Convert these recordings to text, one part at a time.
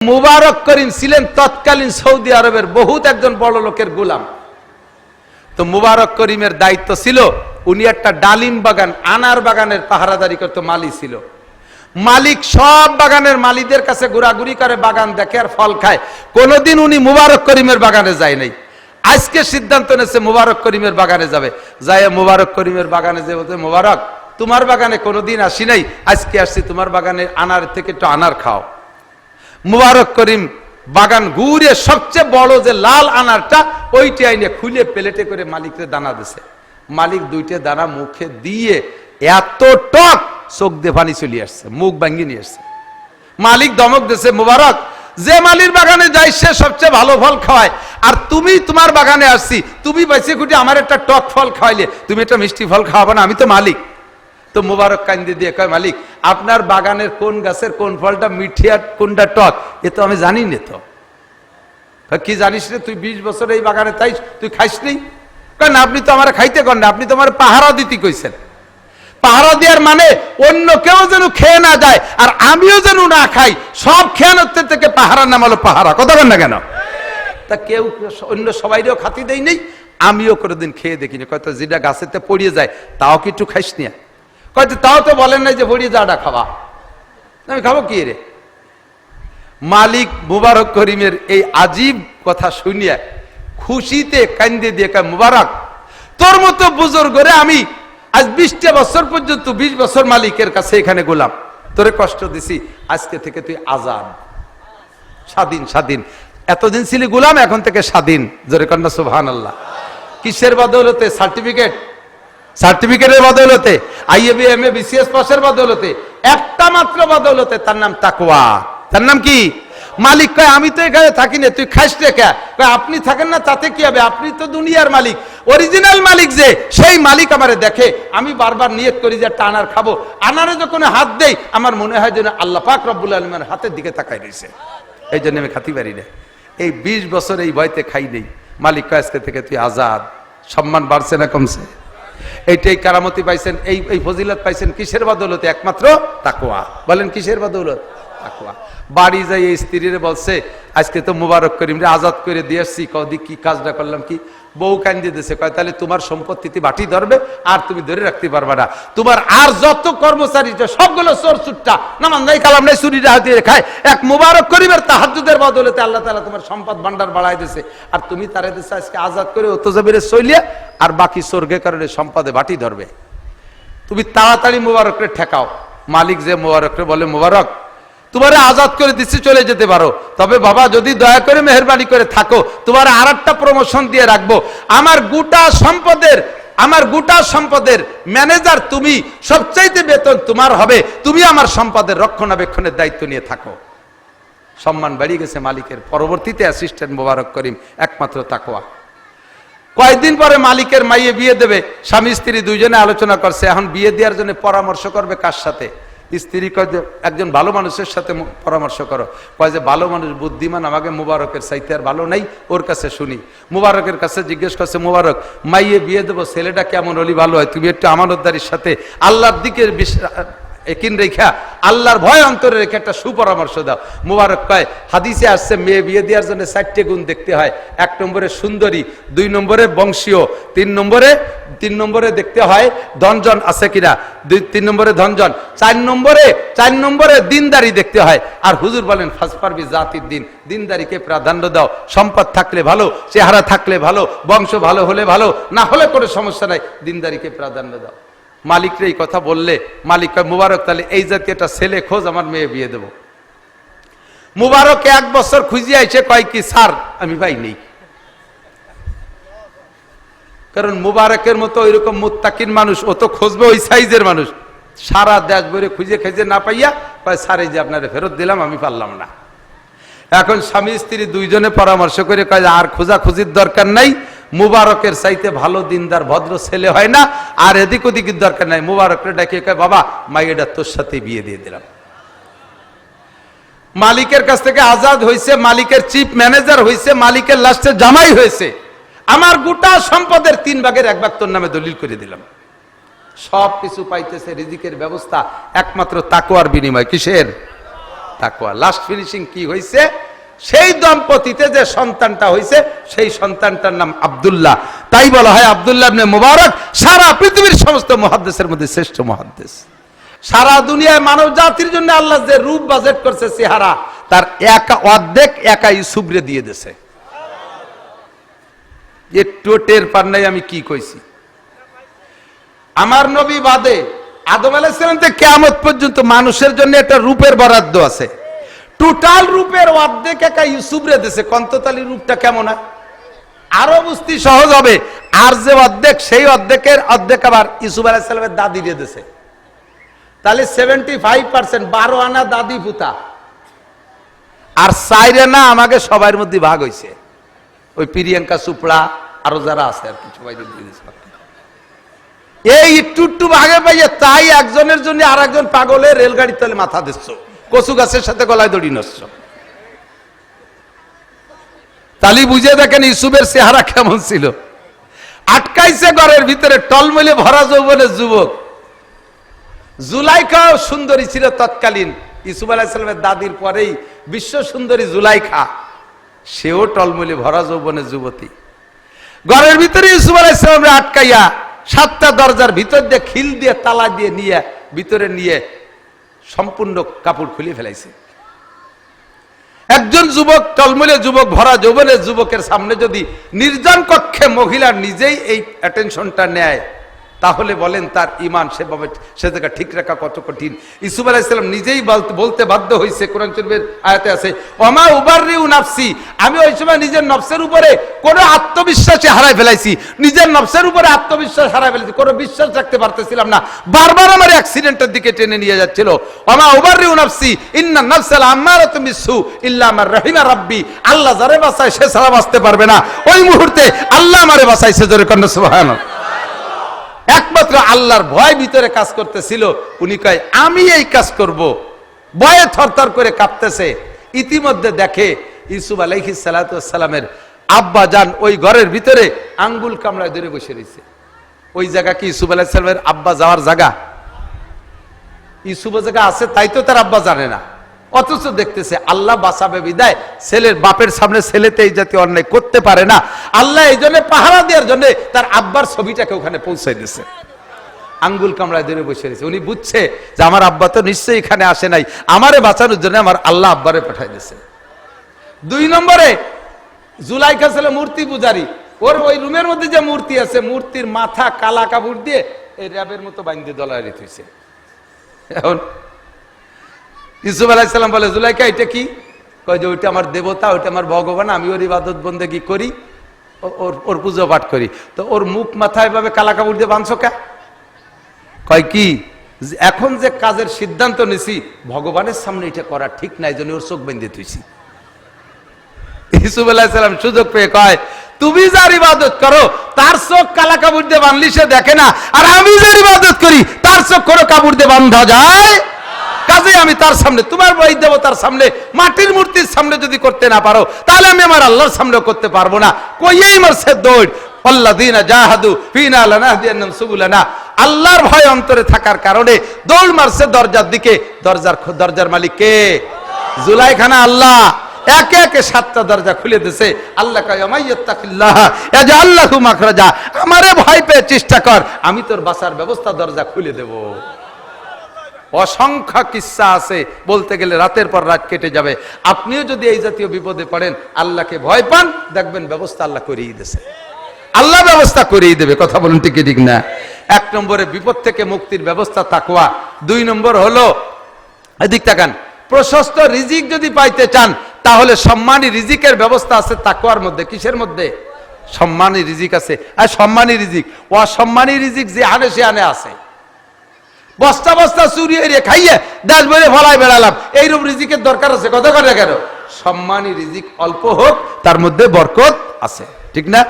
মুবারক করিম ছিলেন তৎকালীন সৌদি আরবের বহুত একজন বড় লোকের গোলাম। তো মুবারক করিমের দায়িত্ব ছিল উনি একটা ডালিম বাগান, আনার বাগানের পাহারাদারি করত, মালি ছিল। মালিক সব বাগানের মালিকদের কাছে ঘোরাঘুরি করে, বাগান দেখে আর ফল খায়। কোনোদিন উনি মুবারক করিমের বাগানে যায় নাই। আজকে সিদ্ধান্ত নেছে মুবারক করিমের বাগানে যাবে। যায় মুবারক করিমের বাগানে যে বলতে, মুবারক তোমার বাগানে কোনোদিন আসি নাই, আজকে আসছি তোমার বাগানে, আনার থেকে একটু আনার খাও। মুবারক করিম বাগান ঘুরে সবচেয়ে বড় যে লাল আনারটা ওইটা আইনে খুলে প্লেটে করে মালিককে দানা দিছে। মালিক দুইটা দানা মুখে দিয়ে এত টক, চোখ দিয়ে পানি চলে আসছে, মুখ ভাঙ্গি নিয়ে আসছে। মালিক ধমক দিছে, মুবারক যে মালির বাগানে যাই সে সবচেয়ে ভালো ফল খাওয়ায়, আর তুমি তোমার বাগানে আসছি, তুমি বাইসে খুঁটি আমার একটা টক ফল খাওয়াইলে, তুমি একটা মিষ্টি ফল খাওয়াবো না? আমি তো মালিক। তো মুবারক কান্দি দিয়ে কয়, মালিক আপনার বাগানের কোন গাছের কোন ফলটা মিঠি আর কোনটা টক এ তো আমি জানি না। তো কি জানিস রে, তুই 20 বছর এই বাগানে তাই তুই খাইস নি? কেন আপনি তো আমার খাইতে কন না, আপনি তো আমার পাহারা দিতে কইছেন। পাহারা দেওয়ার মানে অন্য কেউ যেন খেয়ে না যায় আর আমিও যেন না খাই, সব খেয়ানত্বের থেকে পাহারার নাম হলো পাহারা। কথা বল না কেন? তা কেউ অন্য সবাইরেও খাতি দেই নেই, আমিও কোনোদিন খেয়ে দেখিনি। কয়তো যেটা গাছেতে পড়িয়ে যায় তাও কি একটু খাইস নিয়া? কয়তো তাও তো বলেন নাই যে পড়িয়ে যাওয়াটা খাওয়া, আমি খাবো কি রে? মালিক মুবারক করিমের এই আজীব কথা শুনিয়া খুশিতে কান্দে দিয়ে কয়, মুবারক তোর মতো বুজুর্গরে আমি আজ 20টা বছর পর্যন্ত 20 বছর মালিকের কাছে এখানে গোলাম, তোরে কষ্ট দিছি, আজকে থেকে তুই আজাদ, স্বাধীন। স্বাধীন এতদিন ছিলি গোলাম, এখন থেকে স্বাধীন। জোরে কন্যা সুবহানাল্লাহ। কিসের বদৌলতে? সার্টিফিকেটের বদৌলতে, আইএবি এমএ বিসিএস পাসের বদৌলতে, একটা মাত্র বদৌলতে, তার নাম তাকওয়া। তার নাম কি? মালিক কয়, আমি তো এখানে থাকি না, তুই খাইস রে কে? কয়, আপনি থাকেন না তাতে কি হবে, আপনি তো দুনিয়ার মালিক। অরিজিনাল মালিক যে, সেই মালিক আমারে দেখে। আমি বারবার নিয়ত করি যে একটা আনার খাবো, আনারে যখন হাত দেই আমার মনে হয় যেন আল্লাহ পাক রব্বুল আলামিনের হাতের দিকে তাকাই রয়েছে, এই জন্য আমি খাতি পারি না। এই 20 বছর এই ভয়তে খাই নেই। মালিক কয়, আজকে থেকে তুই আজাদ। সম্মান বাড়ছে না কমছে? এইটাই কারামতি পাইছেন, এই ফজিলত পাইছেন কিসের বদৌলতে? একমাত্র তাকওয়া। বলেন কিসের বদৌলত? তাকওয়া। বাড়ি যাই এই স্ত্রীর বলছে, আজকে তো মুবারক করিম রে আজাদ করে দিয়ে আসছি। কদি কি কাজটা করলাম কি? বউ কান্দি দিয়েছে, কয় তাহলে তোমার সম্পত্তিতে বাটি ধরবে আর তুমি ধরে রাখতে পারবে না। তোমার আর যত কর্মচারী সবগুলো চোর চুট্টা, নামান নাই কালাম নাই, চুরিটা হাতিয়ে খায়। এক মুবারক করিমের তাহাজ্জুদের বদৌলতে আল্লাহ তাআলা তোমার সম্পদ ভান্ডার বাড়াই দিয়েছে, আর তুমি তারে দিয়েছে আজকে আজাদ করে অত জমিরে চলিয়ে, আর বাকি স্বর্গে কারণে সম্পদে বাটি ধরবে। তুমি তাড়াতাড়ি মুবারকরে ঠেকাও। মালিক যে মুবারকরে বলে, মুবারক তোমারে আজাদ করে দিচ্ছি, চলে যেতে পারো, তবে বাবা যদি দয়া করে মেহেরবানি করে থাকো, তোমার আর একটা প্রমোশন দিয়ে রাখবো। আমার গোটা সম্পদের ম্যানেজার তুমি, সবচাইতে বেতন তোমার হবে, তুমি আমার সম্পদের রক্ষণাবেক্ষণের দায়িত্ব নিয়ে থাকো। সম্মান বাড়িয়ে গেছে মালিকের। পরবর্তীতে অ্যাসিস্ট্যান্ট মুবারক করিম, একমাত্র তাকওয়া। কয়েকদিন পরে মালিকের মাইয়ে বিয়ে দেবে, স্বামী স্ত্রী দুইজনে আলোচনা করছে, এখন বিয়ে দেওয়ার জন্য পরামর্শ করবে কার সাথে? স্ত্রী কয় যে একজন ভালো মানুষের সাথে পরামর্শ করো। কয় যে ভালো মানুষ, বুদ্ধিমান, আমাকে মুবারকের চাইতে আর ভালো নাই, ওর কাছে শুনি। মুবারকের কাছে জিজ্ঞেস করছে, মুবারক মাইয়ে বিয়ে দেবো, ছেলেটা কেমন হলি ভালো হয়? তুমি একটু আমানতদারির সাথে আল্লাহর দিকে একিন রেখা, আল্লাহর ভয় অন্তরে রেখে একটা সুপরামর্শ দাও। মুবারক কয়, হাদিসে আসছে মেয়ে বিয়ে দেওয়ার জন্য 4টে গুণ দেখতে হয়। 1 নম্বরে সুন্দরী, 2 নম্বরে বংশীয়, 3 নম্বরে দেখতে হয় ধনজন আছে কিনা, 3 নম্বরে ধনজন, 4 নম্বরে দিনদারি দেখতে হয়। আর হুজুর বলেন, ফাসপারবি জাতির দিন, দিনদারিকে প্রাধান্য দাও। সম্পদ থাকলে ভালো, চেহারা থাকলে ভালো, বংশ ভালো হলে ভালো, না হলে কোনো সমস্যা নাই, দিনদারিকে প্রাধান্য দাও। মালিকরে এই কথা বললে মালিক কয়, মুবারক তাহলে এই জাতীয় একটা ছেলে খোঁজ, আমার মেয়ে বিয়ে দেবো। মুবারক 1 বছর খুঁজে আইছে, কয় কি স্যার আমি পাই নেই। কারণ মুবারকের মতো ওইরকম মুত্তাকিন মানুষ, ও তো খুঁজবে ওই সাইজের মানুষ। সারা দেশ ভরে খুঁজে খুঁজে না পাইয়া কয়, স্যার এই যে আপনারে ফেরত দিলাম, আমি পারলাম না। এখন স্বামী স্ত্রী দুইজনে পরামর্শ করে কয়, আর খোঁজাখুঁজির দরকার নাই, মুবারকের চাইতে ভালো দিনদার ভদ্র ছেলে হয় না, আর এদিক ওদিকের দরকার নাই। মুবারকরে ডাকে কয়, বাবা মাইয়েটা তোর সাথে বিয়ে দিয়ে দিলাম। মালিকের কাছ থেকে আজাদ হয়েছে, মালিকের চিফ ম্যানেজার হয়েছে, মালিকের লাস্টে জামাই হয়েছে। আমার গোটা সম্পদের 3 ভাগের 1 ভাগ তোর নামে দলিল করে দিলাম। সব কিছু পাইতেছে, রিজিকের ব্যবস্থা একমাত্র তাকওয়ার বিনিময়। কিসের? তাকওয়া। লাস্ট ফিনিশিং কি হয়েছে? সেই দম্পতিতে যে সন্তানটা হয়েছে সেই সন্তানটার নাম আব্দুল্লাহ। তাই বলা হয় আব্দুল্লাহ ইবনে মুবারক সারা পৃথিবীর সমস্ত মুহাদ্দিসের মধ্যে শ্রেষ্ঠ মুহাদ্দিস। সারা দুনিয়ায় মানব জাতির জন্য আল্লাহ যে রূপ বাজেট করছে চেহারা, তার অর্ধেক একা ইউসুফরে দিয়ে দিয়েছে। একটু টের পার নাই আমি কি কইছি। আমার নবী বাদে আদম আলাইহিস সালাম থেকে কিয়ামত পর্যন্ত মানুষের জন্য একটা রূপের বরাদ্দ আছে। টোটাল রূপের অর্ধেক একা ইউসুফরে দিয়েছে। কন্ততালি রূপটা কেমন হয় আরো বুঝতে সহজ হবে। আর যে অর্ধেক, সেই অর্ধেকের অর্ধেক আবার ইউসুফ আলাইহিস সালামের দাদি দিয়ে দিয়েছে। তাহলে 75% 12 আনা দাদি পুতা, আর 4 আনা আমাকে সবার মধ্যে ভাগ হয়েছে। ওই প্রিয়াঙ্কা চোপড়া আরো যারা আছে আর কিছু সবাই দিয়ে দিয়েছে। এই একটু ভাগে পাইয়ে তাই একজনের জন্য আর একজন পাগলের রেলগাড়ির তলে মাথা দিচ্ছ, কচু গাছের সাথে গলায় দড়ি নষ্ট। তালি বুঝে দেখেন ইউসুফের চেহারা কেমন ছিল। আটকাইছে ঘরের ভিতরে টলমলে ভরা যৌবনের যুবক। জুলাইখাও সুন্দরী ছিল তৎকালীন ইউসুফ আলাইহিস সালামের দাদির পরেই বিশ্ব সুন্দরী জুলাইখা, সেও টলমলে ভরা যৌবনের যুবতী। ঘরের ভিতরে ইউসুফ আলাইহিস সালামকে আটকাইয়া 7টা দরজার ভিতর দিয়ে খিল দিয়ে তালা দিয়ে নিয়ে ভিতরে নিয়ে সম্পূর্ণ কাপড় খুলে ফেলাইছে। একজন যুবক, টলমলে যুবক, ভরা যৌবনের যুবকের সামনে যদি নির্জন কক্ষে মহিলা নিজেই এই অ্যাটেনশনটা নেয়, তাহলে বলেন তার ইমান সেভাবে সে জায়গা ঠিক রাখা কত কঠিন। ইউসুফ আলাইহিস সালাম নিজেই বলতে বাধ্য হয়েছে, কোরআন শরীফের আয়াতে আছে, ওমা উবাররিউ নাফসি, আমি ওই সময় নিজের নফসের উপরে কোনো আত্মবিশ্বাসে হারাই ফেলাইছি, নিজের নফসের উপরে আত্মবিশ্বাস হারাই ফেলেছি, কোনো বিশ্বাস রাখতে পারতেছিলাম না, বারবার আমার অ্যাক্সিডেন্টের দিকে টেনে নিয়ে যাচ্ছিল। ওমা উবাররিউ নাফসি ইন্নান নাফসাল আম্মারাতুম বিসসু ইল্লা মা রাহিমা রাব্বি, আল্লাহ যারে বাঁচায় সে ছাড়া বাঁচতে পারবে না। ওই মুহূর্তে আল্লাহ আমারে বাঁচাইছে, জোরে কন্না সুবহানাল্লাহ। একমাত্র আল্লাহর ভয় ভিতরে কাজ করতেছিল। উনি কয় আমি এই কাজ করব, ভয়ে থরথর করে কাঁপতেছে। ইতিমধ্যে দেখে ইউসুফ আলাইহিস সালাতু ওয়াস সালামের আব্বা জান ওই ঘরের ভিতরে আঙ্গুল কামড়ায় ধরে বসে রয়েছে। ওই জায়গা কি ইউসুফ আলাইহিস সালামের আব্বা যাওয়ার জায়গা? ইউসুফের জায়গা আছে, তাই তো তার আব্বা জানে না। অথচ দেখতেছে আল্লাহ বাঁচাবে বিদায় ছেলের বাপের সামনে ছেলেতে এই জাতীয় অন্যায় করতে পারে না। আল্লাহ এই জন্য পাহারা দেওয়ার জন্য তার আব্বার ছবিটাকে ওখানে পৌঁছে দিয়েছে। আঙ্গুল কামড়ায় ধরে বসে রয়েছে। উনি বুঝছে যে আমার আব্বা তো নিশ্চয়ই এখানে আসে নাই, আমারে বাঁচানোর জন্য আমার আল্লাহ আব্বারে পাঠাই দিয়েছে। 2 নম্বরে জুলাইখা ছিল মূর্তি পূজারী। ওর ওই রুমের মধ্যে যে মূর্তি আছে, মূর্তির মাথা কালা কাপড় দিয়ে এই র্যাবের মতো বাইন্ধে দলায় রেখেছে। এখন ইউসুফ আলাইহিস সালাম বলে, জুলাইখা এটা কি? কয় যে ওইটা আমার দেবতা, ওইটা আমার ভগবান, আমি ওর ইবাদত বন্দেগী করি, ওর পুজো পাঠ করি। তো ওর মুখ মাথা এভাবে কালা কাপড় দিয়ে বাঁধছো কে? কয় কি, এখন যে কাজের সিদ্ধান্ত নিছি ভগবানের সামনে এটা করা ঠিক নাই, জন্য ওর চোখ বেঁধে তুইছি। ইউসুফ আলাইহিস সালাম সুযোগ পেয়ে কয়, তুমি যার ইবাদত করো তার চোখ কালা কাপড় দিয়ে বাঁধলি সে দেখে না, আর আমি যার ইবাদত করি তার চোখ কোনো কাপড় দিয়ে বাঁধা যায়? কাজে আমি তার সামনে, তোমার বই দেবতার সামনে, মাটির মূর্তির সামনে যদি করতে না পারো, তাহলে আমি আমার আল্লাহর সামনে করতে পারবো না। কইয়েই মারছে দৌড়, আল্লাযীনা জাহাদু ফিনা লানাহদিয়ান্নাহুম সুবুলানা। আল্লাহর ভয় অন্তরে থাকার কারণে দৌড় মারছে দরজার দিকে। দরজার মালিক কে? জুলাইখা না আল্লাহ। একে একে 7টা দরজা খুলে দিয়েছে। আল্লাহ কয় মাইয়াত্তাকিল্লাহ ইয়াজআল লাহু মাখরাজা, আমারে ভয় পেয়ে চেষ্টা কর, আমি তোর বাঁচার ব্যবস্থা দরজা খুলে দেব। অসংখ্য কিস্সা আছে, বলতে গেলে রাতের পর রাত কেটে যাবে। আপনিও যদি এই জাতীয় বিপদে পড়েন, আল্লাহকে ভয় পান, দেখবেন ব্যবস্থা আল্লাহ করিয়ে দিয়েছে, আল্লাহ ব্যবস্থা করিয়ে দেবে। কথা বলুন ঠিক ঠিক না? 1 নম্বরে বিপদ থেকে মুক্তির ব্যবস্থা তাকওয়া। 2 নম্বর হলো, এদিক তাকান, প্রশস্ত রিজিক যদি পাইতে চান তাহলে সম্মানী রিজিকের ব্যবস্থা আছে তাকওয়ার মধ্যে। কিসের মধ্যে? সম্মানী রিজিক আছে। আর সম্মানী রিজিক, অসম্মানী রিজিক যে আনে সে আনে আছে। বস্তা বস্তা চুরি এরিয়ে খাইয়ে দেশ বলে ফলাই বেড়ালাম, এইরূপ রিজিকের দরকার আছে? কথা করে কেন? সম্মানী রিজিক অল্প হোক, তার মধ্যে বরকত আছে, ঠিক না?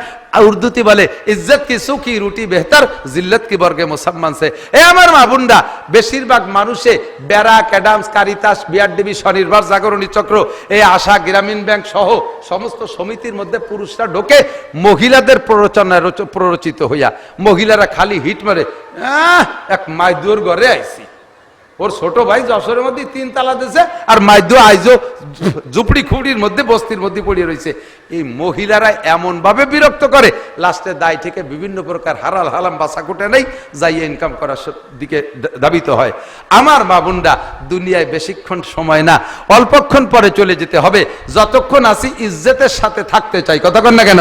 উর্দুতে বলে ইজ্জত কি সুখী রুটি বেহতর, জিল্লত কি বর্গে মুসলমান সে। এ আমার মা বোনরা, বেশিরভাগ মানুষে ব্যারাক, অ্যাডামস, কারিতাস, বিআরডিবি, স্বনির্ভর জাগরণী চক্র, এই আশা, গ্রামীণ ব্যাংক সহ সমস্ত সমিতির মধ্যে পুরুষরা ঢোকে মহিলাদের প্ররোচনায় প্ররোচিত হইয়া। মহিলারা খালি হিট মারে, এক মাইদুর ঘরে আইছি, ওর ছোট ভাই যশোরের মধ্যে 3 তালা দিয়েছে, আর মাইদু আইজো ঝুপড়ি খুপড়ির মধ্যে বস্তির মধ্যে পড়ে রয়েছে। এই মহিলারা এমন ভাবে বিরক্ত করে, লাস্টে দায় থেকে বিভিন্ন প্রকার হারাল হালাম বাসা কুটে নেই, যাইয়ে ইনকাম করার দিকে ধাবিত হয়। আমার মা বোনরা, দুনিয়ায় বেশিক্ষণ সময় না, অল্পক্ষণ পরে চলে যেতে হবে। যতক্ষণ আছি ইজ্জতের সাথে থাকতে চাই, কথা কন না কেন?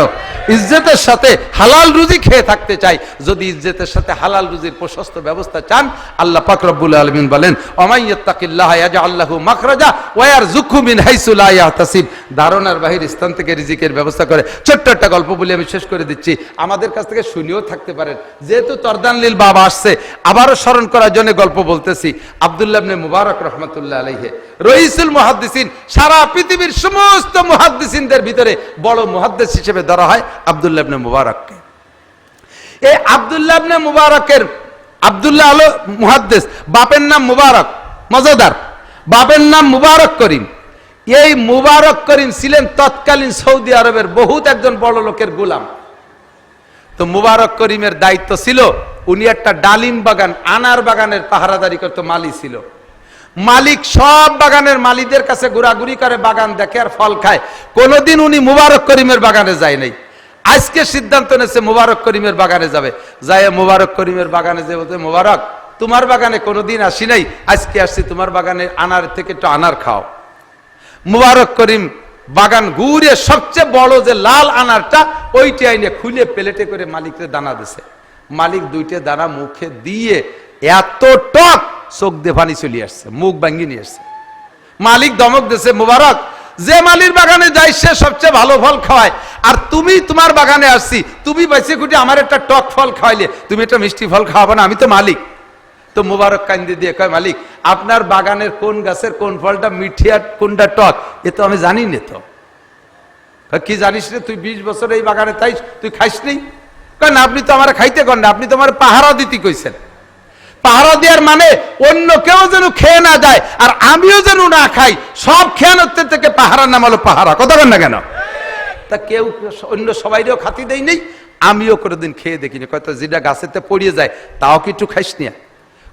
ইজ্জতের সাথে হালাল রুজি খেয়ে থাকতে চাই। যদি ইজ্জতের সাথে হালাল রুজির প্রশস্ত ব্যবস্থা চান, আল্লাহ পাক রব্বুল আলামিন বলেন, ওয়ামাই ইয়াত্তাকিল্লাহা ইয়াজআল লাহু মাখরাজা ওয়া ইয়ারযুকহু মিন হাইসু লা ইয়াহতাসিব। ধারণার বাহির স্থান থেকে রিজিকের ব্যবস্থা করে। ছোট্ট একটা গল্প বলে আমি শেষ করে দিচ্ছি, আমাদের কাছ থেকে শুনিও থাকতে পারেন। যেহেতু তরদানলিল বাবা আসছে, আবারও স্মরণ করার জন্য গল্প বলতেছি। আব্দুল্লাহ ইবনে মুবারক রাহমাতুল্লাহ আলাইহি, রইসুল মুহাদ্দিসিন, সারা পৃথিবীর সমস্ত মুহাদ্দিসিনদের ভিতরে বড় মুহাদ্দিস হিসেবে ধরা হয় আব্দুল্লাহ ইবনে মুবারককে। এই আব্দুল্লাহ ইবনে মুবারকের, আব্দুল্লাহ হলো মুহাদ্দিস, বাপের নাম মুবারক, মজাদার, বাপের নাম মুবারক করিম। এই মুবারক করিম ছিলেন তৎকালীন সৌদি আরবের বহুত একজন বড় লোকের গোলাম। তো মুবারক করিমের দায়িত্ব ছিল, উনি একটা ডালিম বাগান, আনার বাগানের পাহারাদারি করত, মালি ছিল। মালিক সব বাগানের মালিকদের কাছে ঘোরাঘুরি করে, বাগান দেখে আর ফল খায়। কোনোদিন উনি মুবারক করিমের বাগানে যায় নাই। আজকে সিদ্ধান্ত নিয়েছে মুবারক করিমের বাগানে যাবে। যায় মুবারক করিমের বাগানে যে বলতে, মুবারক তোমার বাগানে কোনোদিন আসি নাই, আজকে আসছি তোমার বাগানে, আনার থেকে একটু আনার খাও। মুবারক করিম বাগান ঘুরে সবচেয়ে বড় যে লাল আনারটা, ওইটি আইনে খুলে প্লেটে করে মালিককে দানা দিছে। মালিক 2টে দানা মুখে দিয়ে এত টক, চোখ দিয়ে পানি চলে আসছে, মুখ ভাঙ্গি নিয়ে আসছে। মালিক ধমক দিছে, মুবারক যে মালির বাগানে যাই সে সবচেয়ে ভালো ফল খাওয়ায়, আর তুমি তোমার বাগানে আসছি, তুমি বেঁচে খুঁটে আমার একটা টক ফল খাওয়াইলে, তুমি একটা মিষ্টি ফল খাওয়াবো না? আমি তো মালিক। তো মুবারক কান্দে দিয়ে কয়, মালিক আপনার বাগানের কোন গাছের কোন ফলটা মিঠি আর কোনটা টক এ তো আমি জানি না। তো কি জানিস রে, তুই 20 বছর এই বাগানে তাই তুই খাইস নি? কয় না, আপনি তো আমার খাইতে কন না, আপনি তো আমার পাহারা দিতে কইছেন। পাহারা দেওয়ার মানে অন্য কেউ যেন খেয়ে না যায় আর আমিও যেন না খাই, সব খেয়ানত্বের থেকে পাহারার নাম হলো পাহারা, কথা বল না কেন? তা কেউ অন্য সবাইরেও খাতি দেয় নেই, আমিও কোনোদিন খেয়ে দেখিনি। কয়তো যেটা গাছেতে পড়িয়ে যায় তাও কি একটু খাইস নিয়া?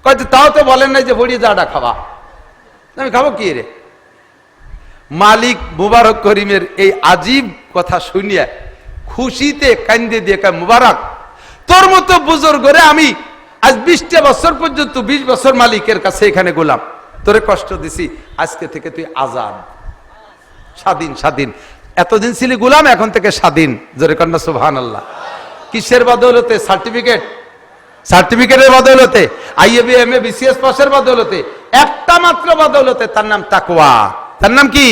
কয়তো তাও তো বলেন নাই যে পড়িয়ে যাওয়াটা খাওয়া, আমি খাবো কি রে? মালিক মুবারক করিমের এই আজীব কথা শুনিয়া খুশিতে কান্দে দিয়ে কয়, মুবারক তোর মতো বুজুর্গরে আমি আজ 20টা বছর পর্যন্ত 20 বছর মালিকের কাছে এখানে গোলাম, তোরে কষ্ট দিছি, আজকে থেকে তুই আজাদ, স্বাধীন। স্বাধীন এতদিন ছিলি গোলাম, এখন থেকে স্বাধীন। জোরে কন্যা সুবহানাল্লাহ। কিসের বদৌলতে? সার্টিফিকেটের বদৌলতে, আইএবি এমএ বিসিএস পাসের বদৌলতে, একটা মাত্র বদৌলতে, তার নাম তাকওয়া। তার নাম কি?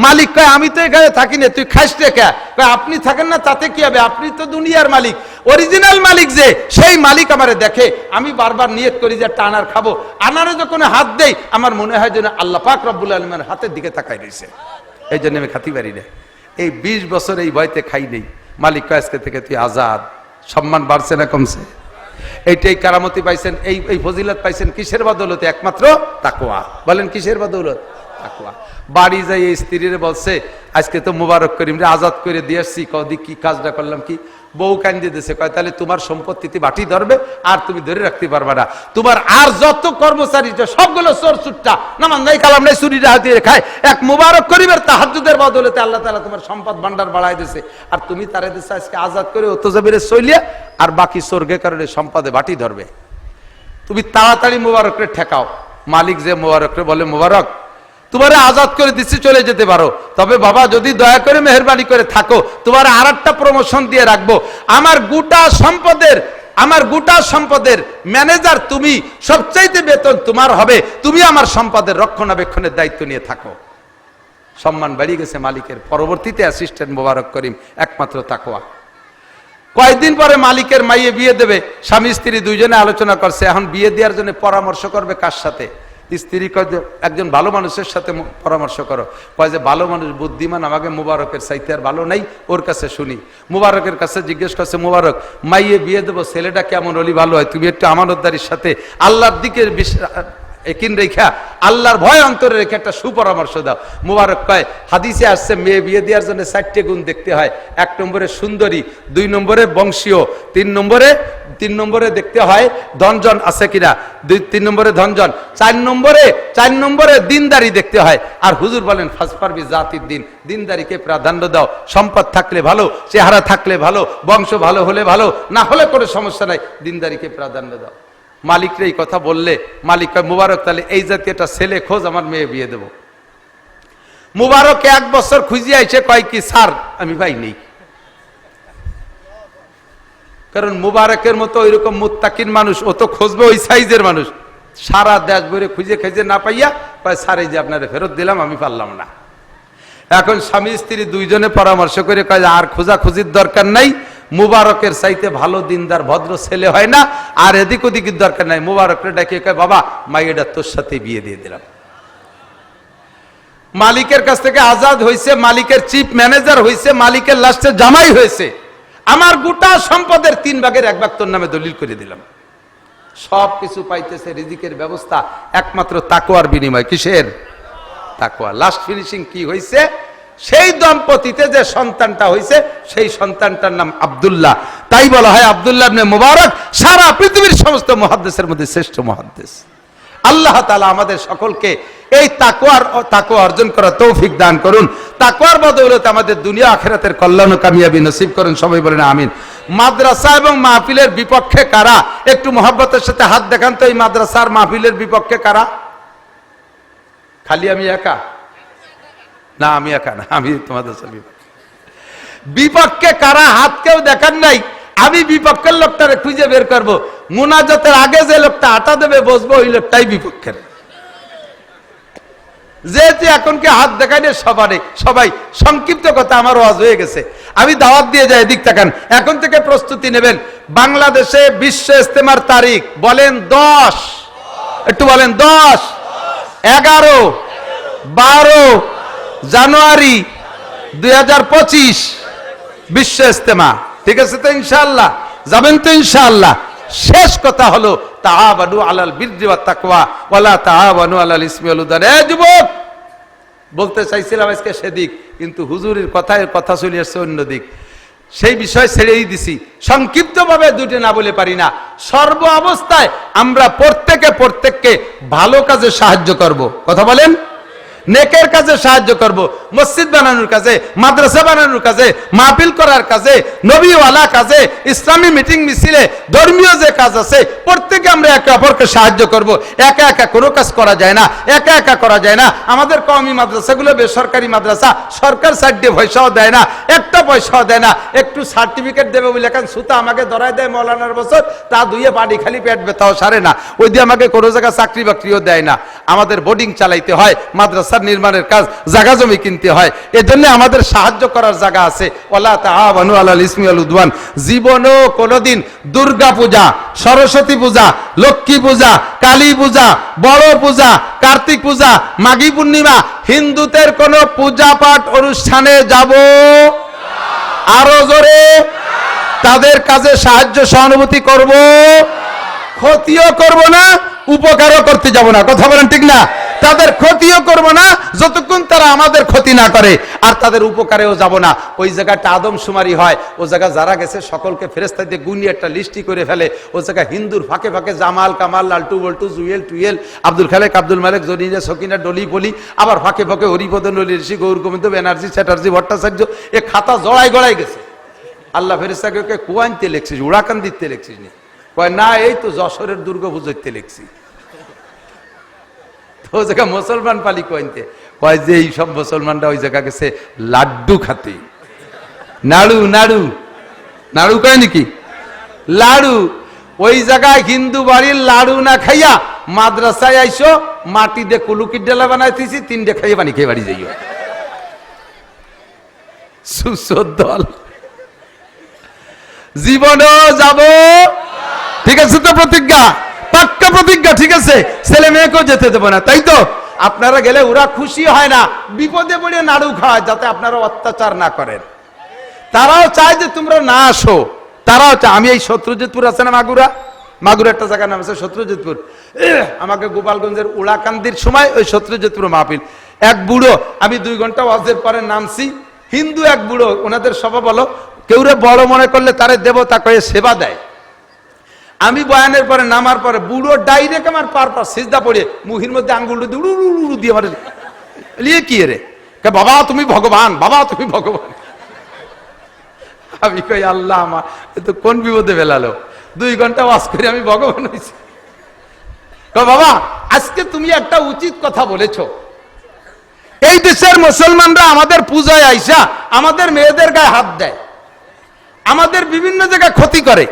মালিক কয়, আমি তো এখানে থাকি না, তুই খাইস রেখা। কয়, আপনি থাকেন না তাতে কি হবে, আপনি তো দুনিয়ার মালিক, অরিজিনাল মালিক যে, সেই মালিক আমারে দেখে। আমি বারবার নিয়ত করি যে একটা আনার খাবো, আনারে যখন হাত দেই আমার মনে হয় যেন আল্লাহ পাক রব্বুল আলামিনের হাতের দিকে তাকাই রয়েছে, এই জন্য আমি খাতি পারি না। এই 20 বছর এই ভয়তে খাই নেই। মালিক কয়, আজকে থেকে তুই আজাদ। সম্মান বাড়ছে না কমছে? এইটাই কারামতি পাইছেন, এই ফজিলত পাইছেন কিসের বদৌলতে? একমাত্র তাকওয়া। বলেন কিসের বদৌলত? তাকওয়া। বাড়ি যাই এই স্ত্রীর বলছে, আজকে তো মুবারক করিম রে আজাদ করে দিয়ে আসছি। কদি কি কাজটা করলাম কি? বউ কান্দে দিয়েছে, কয় তাহলে তোমার সম্পত্তিতে বাটি ধরবে আর তুমি ধরে রাখতে পারবে না। তোমার আর যত কর্মচারী সবগুলো চোর চুট্টা, নামাজ নাই কালাম নাই, চুরিটা হাতিয়ে খায়। এক মুবারক করিমের তাহাজ্জুদের বদৌলতে আল্লাহ তাআলা তোমার সম্পদ ভান্ডার বাড়াই দিয়েছে, আর তুমি তারে দিচ্ছে আজকে আজাদ করে অত জমিরে চলিয়া, আর বাকি স্বর্গে কারণে সম্পদে বাটি ধরবে। তুমি তাড়াতাড়ি মুবারকরে ঠেকাও। মালিক যে মুবারকরে বলে, মুবারক তোমার আজাদ করে দিচ্ছি, চলে যেতে পারো, তবে বাবা যদি দয়া করে মেহেরবানি করে থাকো, তোমার আর একটা প্রমোশন দিয়ে রাখবো। আমার গোটা সম্পদের ম্যানেজার তুমি, সবচাইতে বেতন তোমার হবে, তুমি আমার সম্পদের রক্ষণাবেক্ষণের দায়িত্ব নিয়ে থাকো। সম্মান বেড়ে গেছে মালিকের। পরবর্তীতে অ্যাসিস্ট্যান্ট মুবারক করিম, একমাত্র তাকওয়া। কয়েকদিন পরে মালিকের মাইয়ে বিয়ে দেবে, স্বামী স্ত্রী দুইজনে আলোচনা করছে, এখন বিয়ে দেওয়ার জন্য পরামর্শ করবে কার সাথে? স্ত্রী কয় যে একজন ভালো মানুষের সাথে পরামর্শ করো। কয় যে ভালো মানুষ, বুদ্ধিমান, আমাকে মুবারকের চাইতে আর ভালো নাই, ওর কাছে শুনি। মুবারকের কাছে জিজ্ঞেস করছে, মুবারক মাইয়ে বিয়ে দেবো, ছেলেটা কেমন হলি ভালো হয়? তুমি একটু আমানতদারির সাথে আল্লাহর দিকে একিন রেখা আল্লাহর ভয় অন্তরে রেখে একটা সুপরামর্শ দাও। মুবারক কয় হাদিসে আসছে মেয়ে বিয়ে দেওয়ার জন্য 4টে গুণ দেখতে হয়। 1 নম্বরে সুন্দরী, 2 নম্বরে বংশীয়, 3 নম্বরে দেখতে হয় ধনজন আছে কিনা, 3 নম্বরে ধনজন, 4 নম্বরে দিনদারি দেখতে হয়। আর হুজুর বলেন ফাসফারবি জাতির দিন, দিনদারিকে প্রাধান্য দাও। সম্পদ থাকলে ভালো, চেহারা থাকলে ভালো, বংশ ভালো হলে ভালো, না হলে কোনো সমস্যা নাই, দিনদারিকে প্রাধান্য দাও। মালিকরে এই কথা বললে মালিক কয় মুবারক তাহলে এই জাতীয় একটা ছেলে খোঁজ, আমার মেয়ে বিয়ে দেব। মুবারক 1 বছর খুঁজিয়ে এসে কয় কি স্যার আমি পাই নেই। কারণ মুবারকের মতো ওইরকম মুত্তাকিন মানুষ, ও তো খুঁজবে ওই সাইজের মানুষ। সারা দেশ ভরে খুঁজে খুঁজে না পাইয়া কয় স্যার এই যে আপনারে ফেরত দিলাম, আমি পারলাম না। এখন স্বামী স্ত্রী দুইজনে পরামর্শ করে কয় আর খোঁজাখুঁজির দরকার নাই, মুবারকের চাইতে ভালো দিনদার ভদ্র ছেলে হয় না, আর এদিক ওদিকের দরকার নাই। মুবারকরে ডাকিয়ে কয় বাবা মাইয়েটা তোর সাথে বিয়ে দিয়ে দিলাম। মালিকের কাছ থেকে আজাদ হয়েছে, মালিকের চিফ ম্যানেজার হয়েছে, মালিকের লাস্টে জামাই হয়েছে। আমার গোটা সম্পদের 3 ভাগের 1 ভাগ তোর নামে দলিল করে দিলাম। সব কিছু পাইতেছে, রিজিকের ব্যবস্থা একমাত্র তাকওয়ার বিনিময়। কিসের? তাকওয়া। লাস্ট ফিনিশিং কি হয়েছে? সেই দম্পতিতে যে সন্তানটা হয়েছে সেই সন্তানটার নাম আব্দুল্লাহ। তাই বলা হয় আব্দুল্লাহ ইবনে মুবারক সারা পৃথিবীর সমস্ত মুহাদ্দিসের মধ্যে শ্রেষ্ঠ মুহাদ্দিস। আল্লাহ তাআলা আমাদের সকলকে এই তাকওয়া অর্জন করার তৌফিক দান করুন। তাকওয়ার বদৌলতে আমাদের দুনিয়া আখিরাতের কল্যাণ ও কামিয়াবি নসিব করুন। সবাই বলেন আমিন। মাদ্রাসা এবং মাহফিলের বিপক্ষে কারা? একটু মহব্বতের সাথে হাত দেখান তো। এই মাদ্রাসার মাহফিলের বিপক্ষে কারা? খালি আমি একা? না আমি একা না, আমি তোমাদের বিপক্ষে কারা? হাত কেউ দেখান নাই। আমি বিপক্ষের লোকটারে খুঁজে বের করবো। মুনাজাতের আগে যে লোকটা আটা দেবে বসবো ওই লোকটাই বিপক্ষের। যেহেতু এখন কি হাত দেখাইলে সবাই সংক্ষিপ্ত কথা, আমার ওয়াজ হয়ে গেছে, আমি দাওয়াত দিয়ে যাই। এদিক তাকান, এখন থেকে প্রস্তুতি নেবেন। বাংলাদেশে বিশ্ব ইজতেমার তারিখ বলেন 10, একটু বলেন 10, 11, 12 জানুয়ারি 2025 বিশ্ব ইজতেমা। ঠিক আছে তো? ইনশাআল্লাহ যাবেন তো? ইনশাআল্লাহ। শেষ কথা হলো তাআওয়ানু আলাল বিররি ওয়াত তাকওয়া ওয়ালা তাআওয়ানু আলাল ইসমি ওয়াল উদওয়ান। এই যুবক, বলতে চাইছিলাম আজকে সেদিক, কিন্তু হুজুরের কথা চলে আসছে অন্য দিক। সেই বিষয় ছেড়েই দিছি। সংক্ষিপ্তভাবে দুটো না বলে পারি না। সর্ব অবস্থায় আমরা প্রত্যেককে ভালো কাজে সাহায্য করব। কথা বলেন? নেকের কাজে সাহায্য করব। মসজিদ বানানোর কাজে, মাদ্রাসা বানানোর কাজে, মাহফিল করার কাজে, নবীওয়ালা কাজে, ইসলামী মিটিং মিছিলে, ধর্মীয় যে কাজ আছে প্রত্যেকে আমরা একে অপরকে সাহায্য করব। একা একা কোনো কাজ করা যায় না, একা করা যায় না। আমাদের কওমি মাদ্রাসাগুলো বেসরকারি মাদ্রাসা, সরকার সাইড দিয়ে পয়সাও দেয় না, একটা পয়সাও দেয় না। একটু সার্টিফিকেট দেবে বলে এখন সুতা আমাকে ধরাই দেয় মৌলানার বছর, তা ধুয়ে বাড়ি খালি পেট ব্যথাও সারে না। ওই দিয়ে আমাকে কোনো জায়গায় চাকরি বাকরিও দেয় না। আমাদের বোর্ডিং চালাইতে হয়, মাদ্রাসা নির্মাণের কাজ, জায়গা জমি কিনতে হয়। এজন্য আমাদের সাহায্য করার জায়গা আছে। ওয়ালা তাআওয়ানু আলাল ইসমি ওয়াল উদওয়ান। জীবনেও কোনোদিন দুর্গা পূজা, সরস্বতী পূজা, লক্ষ্মী পূজা, কালী পূজা, বড় পূজা, কার্তিক পূজা, মাঘী পূর্ণিমা, হিন্দুদের কোন পূজা পাঠ অনুষ্ঠানে যাব? আরো জোরে। তাদের কাজে সাহায্য সহানুভূতি করব, ক্ষতিও করব না, উপকারও করতে যাব না। কথা বলেন ঠিক না? তাদের ক্ষতিও করব না যতক্ষণ তারা আমাদের ক্ষতি না করে, আর তাদের উপকারেও যাব না। ওই জায়গাটা আদমশুমারি হয়, ও জায়গা যারা গেছে সকলকে ফেরেশতা দিয়ে গুনিয়ে একটা লিস্টি করে ফেলে। ও জায়গা হিন্দুর ফাঁকে ফাঁকে জামাল, কামাল, লালটু, বল্টু, জুয়েল, টুয়েল, আব্দুল খালেক, আব্দুল মালেক, জরিনা, সকিনা, ডলি, পলি, আবার ফাঁকে ফাঁকে হরিপদ, নলি, ঋষি, গৌর গোবিন্দ, ব্যানার্জি, চ্যাটার্জি, ভট্টাচার্য। এ খাতা জড়াই গেছে। আল্লাহ ফেরেশতাকে কুয়াইনতে লেখছিস, উড়াকান দিতে লেখছিস নি? কয় না, এই তো যশোরের দুর্গা পুজোতে লেখছি। তো জায়গা মুসলমান পালি কইতে কয় যে এই সব মুসলমানরা ওই জায়গা গেছে লাড্ডু খাতে। নাড়ু নাড়ু নাড়ু কয় নাকি? লাড়ু। ওই জায়গায় হিন্দু বাড়ির লাড়ু না খাইয়া মাদ্রাসায় আইসো, মাটি দিয়ে কুলুকির ডেলা বানাইতেছি, 3টে খাইয়ে পানি খেয়ে বাড়ি যাইও। সুসদল জীবনেও যাব। ঠিক আছে তো? প্রতিজ্ঞা, পাক্কা প্রতিজ্ঞা। ঠিক আছে? ছেলে মেয়েকেও যেতে দেবো না। তাই তো? আপনারা গেলে ওরা খুশি হয় না, বিপদে পড়ে নাড়ু খায়, যাতে আপনারা অত্যাচার না করেন। তারাও চায় যে তোমরা না আসো, তারাও চায়। আমি এই শত্রুজিৎপুর আছে না মাগুরা, মাগুর একটা জায়গার নাম আছে সত্যজিৎপুর। আমাকে গোপালগঞ্জের উড়াকান্দির সময় ওই সত্যজিৎপুর মাহফিল, এক বুড়ো, আমি 2 ঘন্টা ওয়াজের পরে নামছি, হিন্দু এক বুড়ো, ওনাদের স্বভাব বলো কেউরে বড় মনে করলে তারে দেবতা কয়ে সেবা দেয়। আমি বয়ানের পরে নামার পরে বুড়ো ডাইরেক্ট আমার পার সিজদা পড়ে মুহির মধ্যে আঙ্গুল দিয়ে আমার লিয়ে কি রে, বাবা তুমি ভগবান, বাবা তুমি ভগবান। আমি কই আল্লাহ আমার তো কোন বিপদে ফেলালো, 2 ঘন্টা ওয়াজ করে আমি ভগবান হয়েছি। বাবা আজকে তুমি একটা উচিত কথা বলেছো, এই দেশের মুসলমানরা আমাদের পূজায় আইসা আমাদের মেয়েদের গায়ে হাত দেয়, আমাদের বিভিন্ন জায়গায় ক্ষতি করে,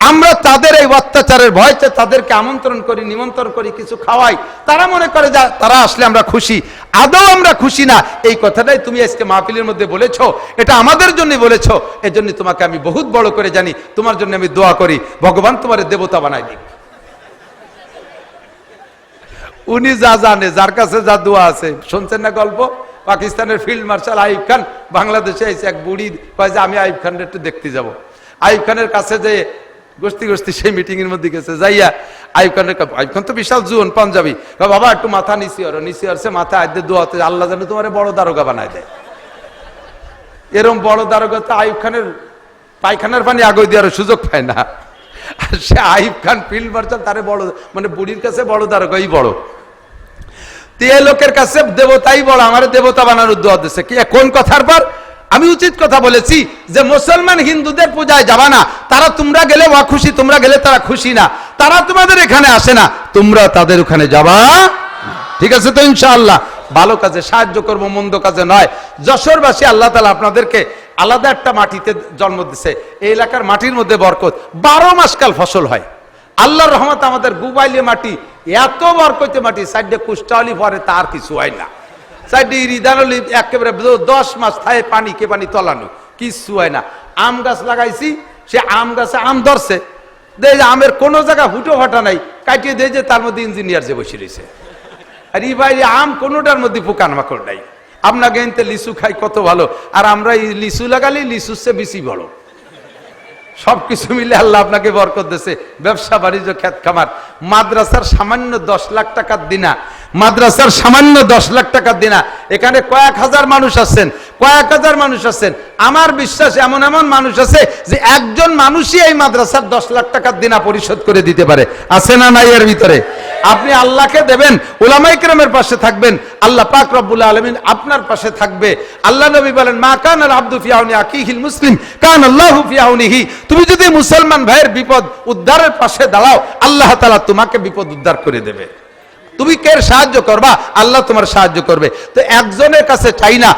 আমরা তাদের এই অত্যাচারের ভয়তে তাদেরকে আমন্ত্রণ করি, নিমন্ত্রণ করি, কিছু খাওয়াই, তারা মনে করে যা তারা আসলে আমরা খুশি, আদৌ আমরা খুশি না। এই কথাটাই তুমি আজকে মাহফিলের মধ্যে বলেছো, এটা আমাদের জন্য বলেছো, এজন্য তোমাকে আমি বহুত বড় করে জানি, তোমার জন্য আমি দোয়া করি ভগবান তোমার দেবতা বানাই দিক। উনি যা জানে, যার কাছে যা দোয়া আছে, শুনছেন না গল্প, পাকিস্তানের ফিল্ড মার্শাল আইয়ুব খান বাংলাদেশে এসে এক বুড়ি কয় যে আমি আইয়ুব খানের একটু দেখতে যাব। আইয়ুব খানের কাছে যে গোষ্ঠী সেই মিটিং এর মধ্যে গেছে, যাইয়া আইয়ুব খান তো বিশাল জুন পাঞ্জাবি, বাবা একটু মাথা নিচি হরছে, মাথা আদ্যে দোয়াতে আল্লাহ যেন তোমার বড় দারোগা বানায় দেয়। এরম বড় দারোগা তো আইয়ুব খানের পায়খানার পানি আগে দেওয়ার সুযোগ পায় না। সে আইয়ুব খান ফিল্ড মার্শাল তারে বড়, মানে বুড়ির কাছে বড় দারোগাই বড়, লোকের কাছে দেবতাই বড়, আমার দেবতা বানানোর দোয়া দিচ্ছে। কি কোন কথার পর আমি উচিত কথা বলেছি যে মুসলমান হিন্দুদের পূজায় যাবা না, তারা তোমরা গেলে খুশি, তোমরা গেলে তারা খুশি না, তারা তোমাদের এখানে আসে না, তোমরা তাদের ওখানে যাবা, ঠিক আছে তো? ইনশাআল্লাহ ভালো কাজে সাহায্য করবো, মন্দ কাজে নয়। যশোরবাসী আল্লাহ তাআলা আপনাদেরকে আলাদা একটা মাটিতে জন্ম দিচ্ছে, এই এলাকার মাটির মধ্যে বরকত, 12 মাস কাল ফসল হয়। আল্লাহর রহমত, আমাদের গুবাইলে মাটি এত বরকতে মাটি, সাইডে কুষ্টালি পরে তার কিছু হয় না, সাইডে রিদানলি একেবারে 10 মাস থায় পানি কে পানি তলানো, কিছু হয় না। আম গাছ লাগাইছি, সে আম গাছে আম ধরছে, আমের কোনো জায়গা হুটো ফাটা নাই, কাটিয়ে দিয়ে যে তার মধ্যে ইঞ্জিনিয়ার যে বসে রয়েছে, আর এই বাইরে আম কোনোটার মধ্যে পোকান মাকড় নাই। আপনাকে এনতে লিচু খাই কত ভালো, আর আমরা এই লিচু লাগালি লিচুর চেয়ে বেশি বড়। সবকিছু মিলে আল্লাহ আপনাকে বরকত দিয়েছে, ব্যবসা বাণিজ্য, খেত খামার, মাদ্রাসার সামান্য 10 লাখ টাকার দিনা, মাদ্রাসার সামান্য 10 লাখ টাকার দিনা, এখানে কয়েক হাজার মানুষ আছেন, কয়েক হাজার মানুষ আছেন। আমার বিশ্বাস এমন এমন মানুষ আছে যে একজন মানুষই এই মাদ্রাসার 10 লাখ টাকার দিনা পরিশোধ করে দিতে পারে, আছে না নাই এর ভিতরে? আপনি আল্লাহকে দেবেন, উলামায়ে কেরামের পাশে থাকবেন, আল্লাহ পাক রব্বুল আলামিন আপনার পাশে থাকবে। আল্লাহ নবী বলেন, মা কানাল আবদু ফি আউনি আখিহিল মুসলিম কান আল্লাহু ফি আউনিহি। তুমি যদি মুসলমান ভাইয়ের বিপদ উদ্ধারের পাশে দাঁড়াও, আল্লাহ তাআলা তোমাকে বিপদ উদ্ধার করে দেবে। তুমি কে সাহায্য করবা, আল্লাহ তোমার সাহায্য করবে। তো একজনের কাছে চাই না,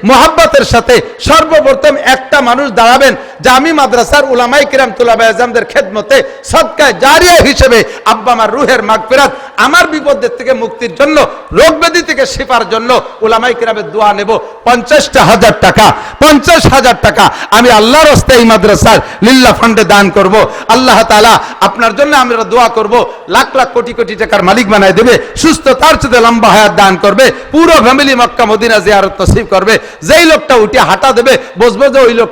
মোহাব্বতের সাথে সর্বপ্রথম একটা মানুষ দাঁড়াবেন যে আমি মাদ্রাসার উলামায়ে কিরাম তুলাবায়ে আযমদের খেদমতে সদকায়ে জারিয়া হিসেবে আব্বা আমার রুহের মাগফিরাত, আমার বিপদের থেকে মুক্তির জন্য, রোগ ব্যাধি থেকে শিফার জন্য উলামায়ে কিরামের দোয়া নেব। 50,000 টাকা, 50,000 টাকা আমি আল্লাহর রাস্তায় এই মাদ্রাসার লিল্লাহ ফান্ডে দান করব। আল্লাহ তাআলা আপনার জন্য আমরা দোয়া করব, লাখ লাখ কোটি কোটি টাকার মালিক বানায় দেবে, সুস্থতার সাথে লম্বা হায়াত দান করবে, পুরো ফ্যামিলি মক্কা মদিনা জিয়ারত নসিব করবে। যেই লোকটা উঠে হাঁটা দেবে, বুঝবে যে ওই লোক